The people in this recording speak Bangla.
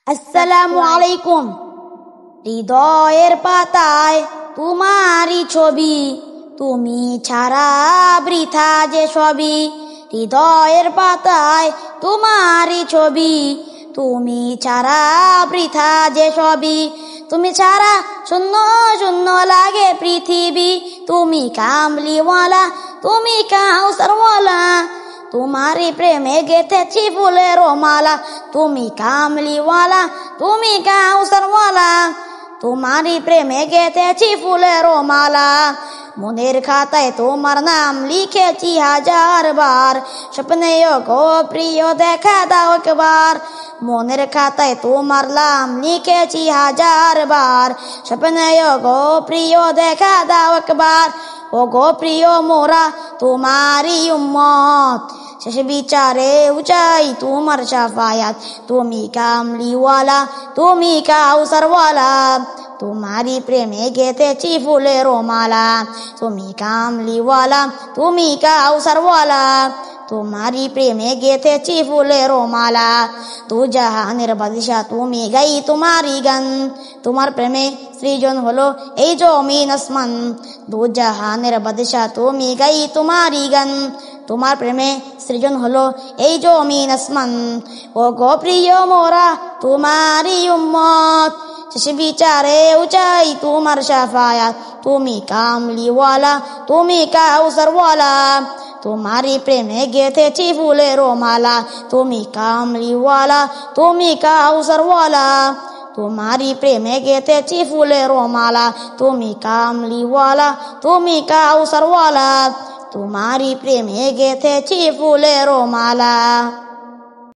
আসসালামু আলাইকুম। হৃদয়ের পাতায় তোমারই ছবি, তুমি ছাড়া বৃথা যে সবই। হৃদয়ের পাতায় তোমারই ছবি, তুমি ছাড়া বৃথা যে সবই। তুমি ছাড়া শূন্য শূন্য লাগে পৃথিবী। তুমি কামলিওয়ালা, তুমি কাউসারওয়ালা, তোমারই প্রেমে গেথেছি ফুলের মালা। তুমি কামলিওয়ালা, তুমি কাউসারওয়ালা, তোমারই প্রেমে গেথেছি ফুলের মালা। মনের খাতায় তোমার নাম লিখেছি হাজার বার, স্বপ্নেও গো প্রিয় দেখা দাও একবার। মনের খাতায় তোমার নাম লিখেছি হাজার বার, স্বপ্নেও গো প্রিয় দেখা দাও একবার। ও গো প্রিয় মোরা তোমারই উম্মত, শেষ বিচারে উচাই তোমার শাফায়াত। তুমি কামলিওয়ালা, তুমি কাউসারওয়ালা, তোমারই প্রেমে গেথেছি ফুলের মালা। তুমি কামলিওয়ালা, তুমি কাউসারওয়ালা, তোমারই প্রেমে গেথেছি ফুলের মালা। দু জাহানের বাদশা তুমি, গাই তোমারই গান, তোমার প্রেমে সৃজন হলো এই জমিন আসমান। দু জাহানের বাদশা তুমি, গাই তোমারই গান, তোমার প্রেমে সৃজন হলো এই জমিন আসমান। ও গো প্রিয় মোরা তোমারই উম্মত, শেষ বিচারে উচাই তোমার শাফায়াত। তুমি কামলিওয়ালা, তুমি কাউসারওয়ালা, তোমারই প্রেমে গেথেছি ফুলের মালা। তুমি কামলিওয়ালা, তুমি কাউসারওয়ালা, তোমারই প্রেমে গেথেছি ফুলের মালা। তুমি কামলিওয়ালা, তুমি কাউসারওয়ালা, তোমারই প্রেমে গেথেছি ফুলের মালা।